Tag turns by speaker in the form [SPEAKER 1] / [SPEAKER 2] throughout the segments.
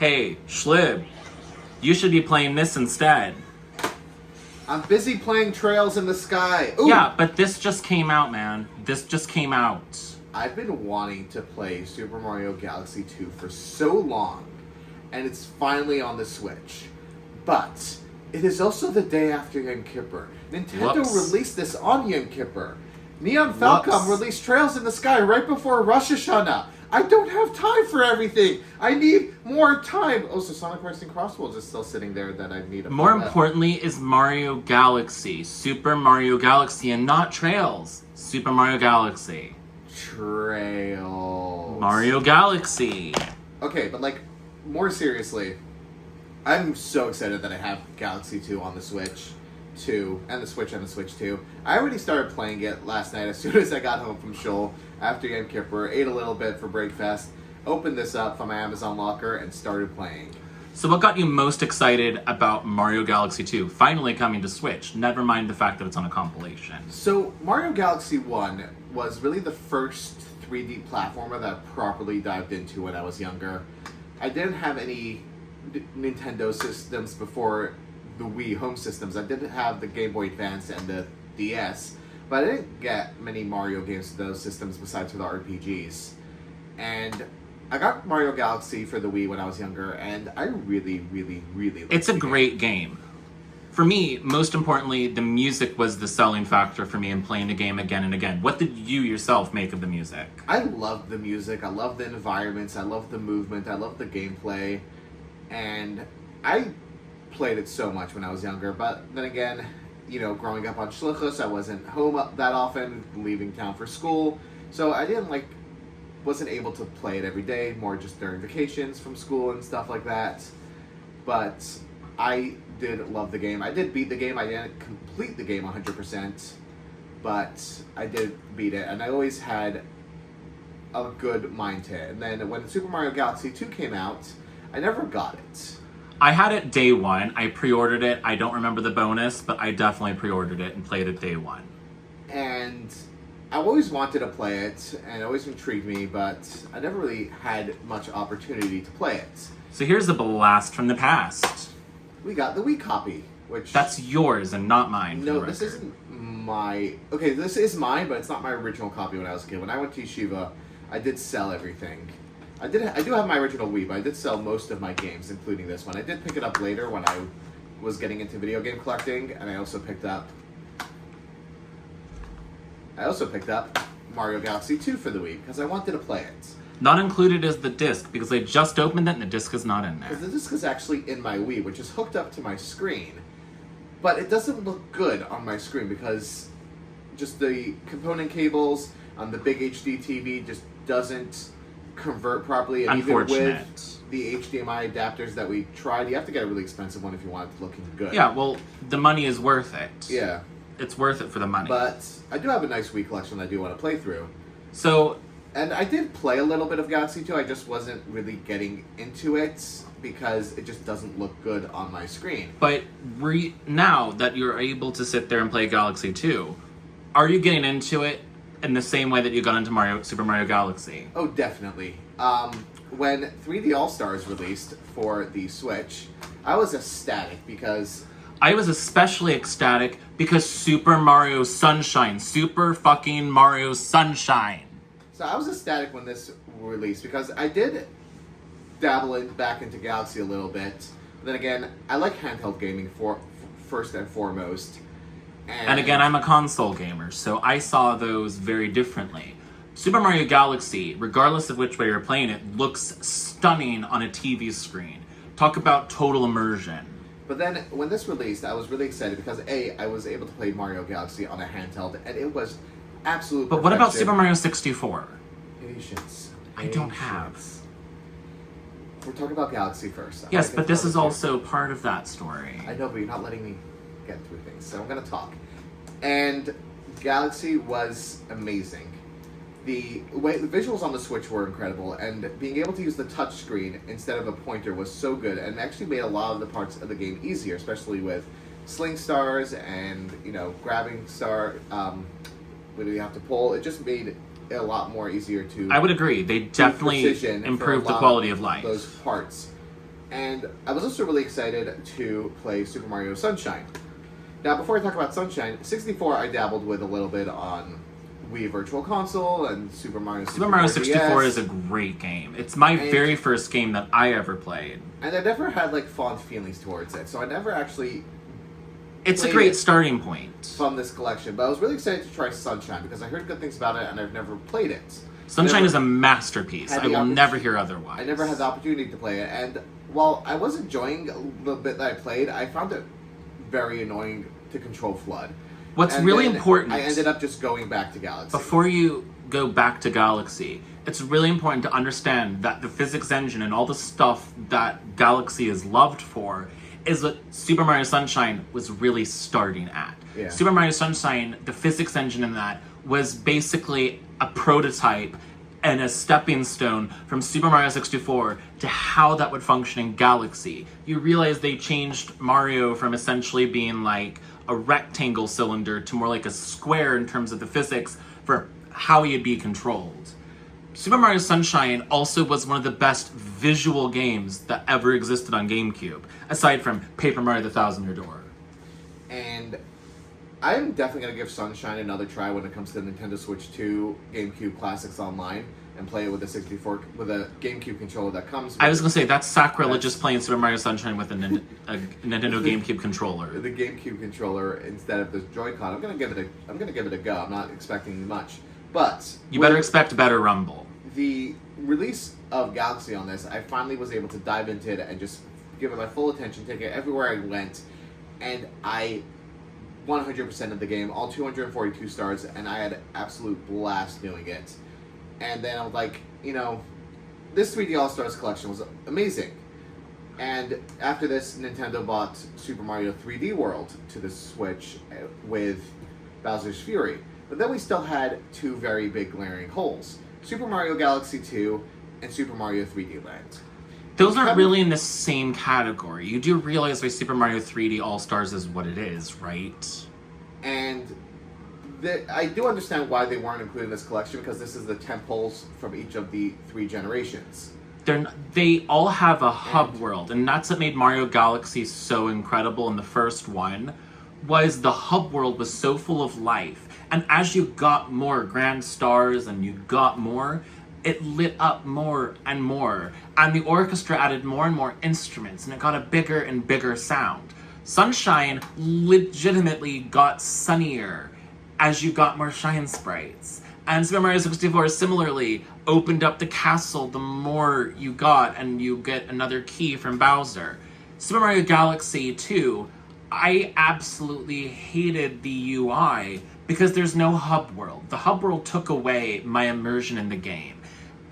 [SPEAKER 1] Hey, Shlib, you should be playing this instead.
[SPEAKER 2] I'm busy playing Trails in the Sky. Ooh.
[SPEAKER 1] Yeah, but this just came out, man. This just came out.
[SPEAKER 2] I've been wanting to play Super Mario Galaxy 2 for so long, and it's finally on the Switch. But it is also the day after Yom Kippur. Nintendo released this on Yom Kippur. Neon Falcom released Trails in the Sky right before Rosh Hashanah. I don't have time for everything. I need more time. Oh, so Sonic Racing Crossworlds is still sitting there that I need to
[SPEAKER 1] More importantly is Mario Galaxy. Super Mario Galaxy and not Trails. Super Mario Galaxy.
[SPEAKER 2] Trails.
[SPEAKER 1] Mario Galaxy.
[SPEAKER 2] Okay, but like, more seriously, I'm so excited that I have Galaxy 2 on the Switch 2, and the Switch 2. I already started playing it last night as soon as I got home from Shul after Yom Kippur, ate a little bit for breakfast, opened this up from my Amazon locker, and started playing.
[SPEAKER 1] So what got you most excited about Mario Galaxy 2 finally coming to Switch? Never mind the fact that it's on a compilation.
[SPEAKER 2] So Mario Galaxy 1 was really the first 3D platformer that I properly dived into when I was younger. I didn't have any Nintendo systems before the Wii home systems. I didn't have the Game Boy Advance and the DS, but I didn't get many Mario games to those systems besides for the RPGs. And I got Mario Galaxy for the Wii when I was younger, and I really liked
[SPEAKER 1] It's a great game. For me, most importantly, the music was the selling factor for me in playing the game again and again. What did you yourself make of the music?
[SPEAKER 2] I loved the music, I loved the environments, I loved the movement, I loved the gameplay, and I played it so much when I was younger, but then again, you know, growing up on Shlichus, I wasn't home that often, leaving town for school, so I wasn't able to play it every day, more just during vacations from school and stuff like that. But I did love the game. I did beat the game. I didn't complete the game 100%, but I did beat it, and I always had a good mind to it. And then when Super Mario Galaxy 2 came out, I never got it.
[SPEAKER 1] I had it day one. I pre-ordered it. I don't remember the bonus, but I definitely pre-ordered it and played it day one.
[SPEAKER 2] And I've always wanted to play it, and it always intrigued me, but I never really had much opportunity to play it.
[SPEAKER 1] So here's a blast from the past.
[SPEAKER 2] We got the Wii copy, which...
[SPEAKER 1] That's yours and not mine.
[SPEAKER 2] No, this isn't my... Okay, this is mine, but it's not my original copy when I was a kid. When I went to Yeshiva, I did sell everything. I do have my original Wii, but I did sell most of my games, including this one. I did pick it up later when I was getting into video game collecting, and I also picked up Mario Galaxy 2 for the Wii, because I wanted to play it.
[SPEAKER 1] Not included is the disc, because they just opened it and the disc is not in there.
[SPEAKER 2] Because the disc is actually in my Wii, which is hooked up to my screen. But it doesn't look good on my screen, because just the component cables on the big HD TV just doesn't convert properly. And even with the HDMI adapters that we tried, you have to get a really expensive one if you want it to look good.
[SPEAKER 1] Yeah, well, the money is worth it.
[SPEAKER 2] Yeah.
[SPEAKER 1] It's worth it for the money.
[SPEAKER 2] But I do have a nice Wii collection I do want to play through.
[SPEAKER 1] So...
[SPEAKER 2] And I did play a little bit of Galaxy 2, I just wasn't really getting into it because it just doesn't look good on my screen.
[SPEAKER 1] But now that you're able to sit there and play Galaxy 2, are you getting into it in the same way that you got into Super Mario Galaxy?
[SPEAKER 2] Oh, definitely. When 3D All-Stars released for the Switch, I was ecstatic because...
[SPEAKER 1] I was especially ecstatic because Super Mario Sunshine. Super fucking Mario Sunshine.
[SPEAKER 2] So I was ecstatic when this released because I did dabble back into Galaxy a little bit. But then again, I like handheld gaming first and foremost.
[SPEAKER 1] And again, I'm a console gamer, so I saw those very differently. Super Mario Galaxy, regardless of which way you're playing it, looks stunning on a TV screen. Talk about total immersion.
[SPEAKER 2] But then, when this released, I was really excited because I was able to play Mario Galaxy on a handheld, and it was absolute
[SPEAKER 1] But what about Super Mario 64?
[SPEAKER 2] Patience.
[SPEAKER 1] I don't have.
[SPEAKER 2] We're talking about Galaxy first.
[SPEAKER 1] Yes, but this is also part of that story.
[SPEAKER 2] I know, but you're not letting me get through things, so I'm going to talk. And Galaxy was amazing. The visuals on the Switch were incredible, and being able to use the touchscreen instead of a pointer was so good, and actually made a lot of the parts of the game easier, especially with sling stars and, you know, grabbing star, when you have to pull. It just made it a lot more easier to...
[SPEAKER 1] I would agree. They definitely improved the quality of life.
[SPEAKER 2] Those parts. And I was also really excited to play Super Mario Sunshine. Now, before I talk about Sunshine, 64 I dabbled with a little bit on Wii Virtual Console and Super Mario 64
[SPEAKER 1] Super Mario 64
[SPEAKER 2] DS.
[SPEAKER 1] is a great game. It's my very first game that I ever played.
[SPEAKER 2] And I never had like fond feelings towards it, so I never actually
[SPEAKER 1] It's a
[SPEAKER 2] played
[SPEAKER 1] great
[SPEAKER 2] it
[SPEAKER 1] starting point.
[SPEAKER 2] from this collection. But I was really excited to try Sunshine because I heard good things about it and I've never played it.
[SPEAKER 1] Sunshine is a masterpiece. I will never hear otherwise.
[SPEAKER 2] I never had the opportunity to play it, and while I was enjoying the bit that I played, I found it very annoying to control FLUDD.
[SPEAKER 1] What's
[SPEAKER 2] And
[SPEAKER 1] really
[SPEAKER 2] then
[SPEAKER 1] important...
[SPEAKER 2] I ended up just going back to Galaxy.
[SPEAKER 1] Before you go back to Galaxy, it's really important to understand that the physics engine and all the stuff that Galaxy is loved for is what Super Mario Sunshine was really starting at.
[SPEAKER 2] Yeah.
[SPEAKER 1] Super Mario Sunshine, the physics engine in that, was basically a prototype and a stepping stone from Super Mario 64 to how that would function in Galaxy. You realize they changed Mario from essentially being like a rectangle cylinder to more like a square in terms of the physics for how he'd be controlled. Super Mario Sunshine also was one of the best visual games that ever existed on GameCube, aside from Paper Mario the Thousand Year Door.
[SPEAKER 2] And I'm definitely going to give Sunshine another try when it comes to the Nintendo Switch 2 GameCube Classics Online and play it with a GameCube controller that comes with
[SPEAKER 1] I was going to say, that's sacrilegious playing Super Mario Sunshine with a Nintendo GameCube controller.
[SPEAKER 2] the GameCube controller instead of the Joy-Con. I'm going to give it a go. I'm not expecting much. But
[SPEAKER 1] You better expect better Rumble.
[SPEAKER 2] The release of Galaxy on this, I finally was able to dive into it and just give it my full attention, take it everywhere I went, and I 100% of the game, all 242 stars, and I had an absolute blast doing it. And then I was like, this 3D All-Stars collection was amazing. And after this, Nintendo bought Super Mario 3D World to the Switch with Bowser's Fury. But then we still had two very big glaring holes. Super Mario Galaxy 2 and Super Mario 3D Land.
[SPEAKER 1] Those aren't really in the same category. You do realize why Super Mario 3D All-Stars is what it is, right?
[SPEAKER 2] And I do understand why they weren't included in this collection, because this is the temples from each of the three generations.
[SPEAKER 1] They all have a hub world, and that's what made Mario Galaxy so incredible in the first one, was the hub world was so full of life. And as you got more grand stars and you got more, it lit up more and more. And the orchestra added more and more instruments, and it got a bigger and bigger sound. Sunshine legitimately got sunnier as you got more shine sprites. And Super Mario 64 similarly opened up the castle the more you got, and you get another key from Bowser. Super Mario Galaxy 2, I absolutely hated the UI because there's no hub world. The hub world took away my immersion in the game.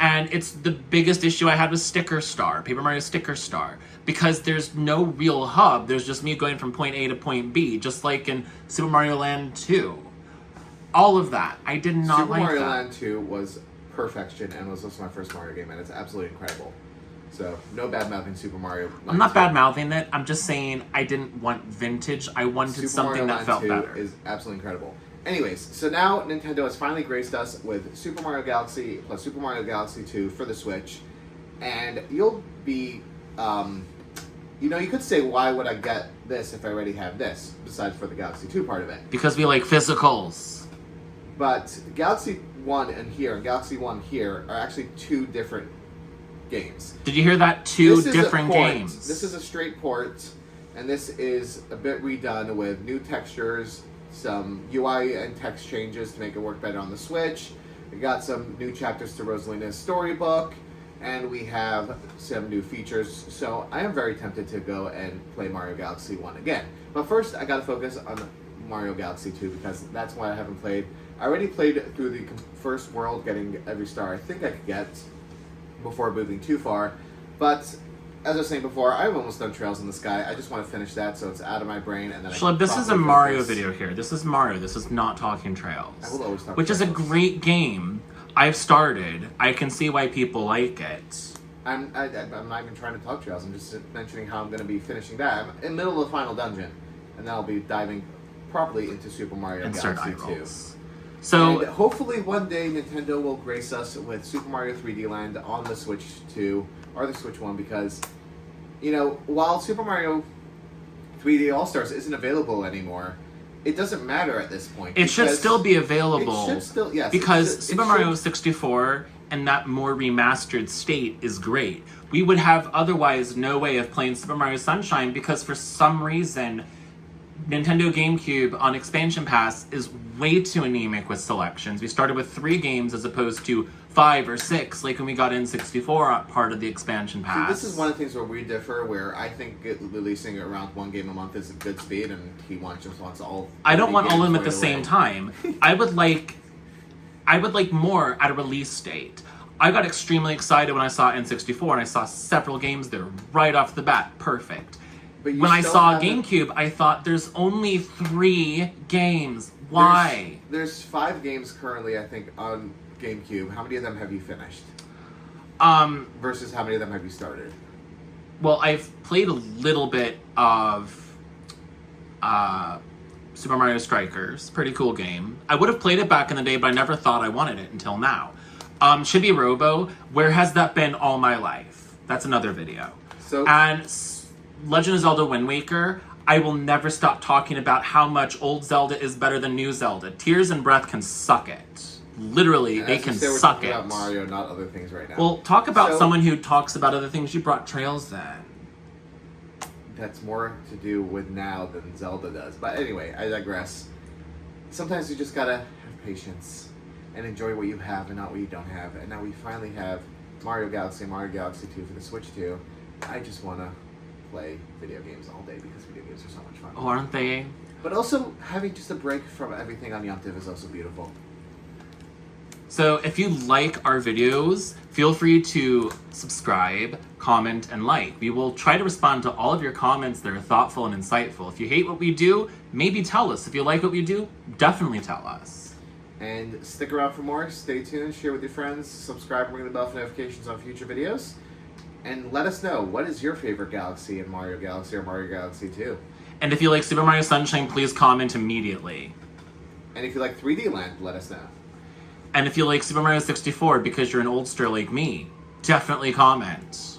[SPEAKER 1] And it's the biggest issue I had with Sticker Star, Paper Mario Sticker Star, because there's no real hub. There's just me going from point A to point B, just like in Super Mario Land 2. All of that. I did not like that.
[SPEAKER 2] Super Mario Land 2 was perfection and was also my first Mario game, and it's absolutely incredible. So, no bad-mouthing Super Mario Land 2.
[SPEAKER 1] I'm not bad-mouthing it. I'm just saying I didn't want vintage. I wanted
[SPEAKER 2] Super
[SPEAKER 1] something
[SPEAKER 2] Mario
[SPEAKER 1] that felt
[SPEAKER 2] Land 2
[SPEAKER 1] better.
[SPEAKER 2] is absolutely incredible. Anyways, so now Nintendo has finally graced us with Super Mario Galaxy plus Super Mario Galaxy 2 for the Switch. And you'll be, you could say, why would I get this if I already have this, besides for the Galaxy 2 part of it?
[SPEAKER 1] Because we like physicals.
[SPEAKER 2] But Galaxy 1 and Galaxy 1 here are actually two different games.
[SPEAKER 1] Did you hear that? Two
[SPEAKER 2] This is a
[SPEAKER 1] different
[SPEAKER 2] port.
[SPEAKER 1] games.
[SPEAKER 2] This is a straight port, and this is a bit redone with new textures, some UI and text changes to make it work better on the Switch. We got some new chapters to Rosalina's storybook, and we have some new features. So I am very tempted to go and play Mario Galaxy 1 again. But first, I gotta focus on Mario Galaxy 2 because that's why I haven't played. I already played through the first world, getting every star I think I could get before moving too far. But as I was saying before, I've almost done Trails in the Sky. I just want to finish that so it's out of my brain. And then
[SPEAKER 1] Shlib, this is a Mario video here. This is Mario. This is not Talking Trails.
[SPEAKER 2] I will always talk
[SPEAKER 1] Which is a
[SPEAKER 2] Trails.
[SPEAKER 1] great game. I've started. I can see why people like it.
[SPEAKER 2] I'm not even trying to talk Trails. I'm just mentioning how I'm going to be finishing that. I'm in the middle of the final dungeon, and then I'll be diving properly into Super Mario
[SPEAKER 1] Insert
[SPEAKER 2] Galaxy
[SPEAKER 1] eye
[SPEAKER 2] 2.
[SPEAKER 1] rolls. So,
[SPEAKER 2] And hopefully one day Nintendo will grace us with Super Mario 3D Land on the Switch 2 or the Switch 1, because You know, while Super Mario 3D All Stars isn't available anymore, it doesn't matter at this point.
[SPEAKER 1] It should still be available.
[SPEAKER 2] It should still, yes.
[SPEAKER 1] Because Super Mario 64 and that more remastered state is great. We would have otherwise no way of playing Super Mario Sunshine because for some reason, Nintendo GameCube on Expansion Pass is way too anemic with selections. We started with 3 games as opposed to 5 or 6, like when we got N64 part of the Expansion Pass.
[SPEAKER 2] See, this is one of the things where we differ, where I think releasing around 1 game a month is a good speed, and he just wants all.
[SPEAKER 1] I don't want all of them at
[SPEAKER 2] right
[SPEAKER 1] the
[SPEAKER 2] away.
[SPEAKER 1] same time. I would like more at a release date. I got extremely excited when I saw N64 and I saw several games there right off the bat. Perfect.
[SPEAKER 2] But you
[SPEAKER 1] When I
[SPEAKER 2] still
[SPEAKER 1] saw
[SPEAKER 2] haven't-
[SPEAKER 1] GameCube, I thought there's only 3 games. Why?
[SPEAKER 2] There's 5 games currently, I think, on GameCube. How many of them have you finished? Versus how many of them have you started?
[SPEAKER 1] Well, I've played a little bit of Super Mario Strikers. Pretty cool game. I would have played it back in the day, but I never thought I wanted it until now. Chibi Robo, where has that been all my life? That's another video.
[SPEAKER 2] So
[SPEAKER 1] And Legend of Zelda Wind Waker, I will never stop talking about how much old Zelda is better than new Zelda. Tears and Breath can suck it. Literally, they
[SPEAKER 2] as you
[SPEAKER 1] can
[SPEAKER 2] say, we're
[SPEAKER 1] suck
[SPEAKER 2] talking
[SPEAKER 1] it.
[SPEAKER 2] about Mario, not other things right now.
[SPEAKER 1] Well, talk about
[SPEAKER 2] So-
[SPEAKER 1] someone who talks about other things. You brought Trails then.
[SPEAKER 2] That's more to do with now than Zelda does. But anyway, I digress. Sometimes you just gotta have patience and enjoy what you have and not what you don't have. And now we finally have Mario Galaxy and Mario Galaxy 2 for the Switch 2. I just wanna play video games all day because video games are so much fun.
[SPEAKER 1] Oh, aren't they?
[SPEAKER 2] But also, having just a break from everything on Yom Tov is also beautiful.
[SPEAKER 1] So if you like our videos, feel free to subscribe, comment, and like. We will try to respond to all of your comments that are thoughtful and insightful. If you hate what we do, maybe tell us. If you like what we do, definitely tell us.
[SPEAKER 2] And stick around for more. Stay tuned, share with your friends, subscribe, ring the bell for notifications on future videos. And let us know, what is your favorite Galaxy in Mario Galaxy or Mario Galaxy 2?
[SPEAKER 1] And if you like Super Mario Sunshine, please comment immediately.
[SPEAKER 2] And if you like 3D Land, let us know.
[SPEAKER 1] And if you like Super Mario 64 because you're an oldster like me, definitely comment.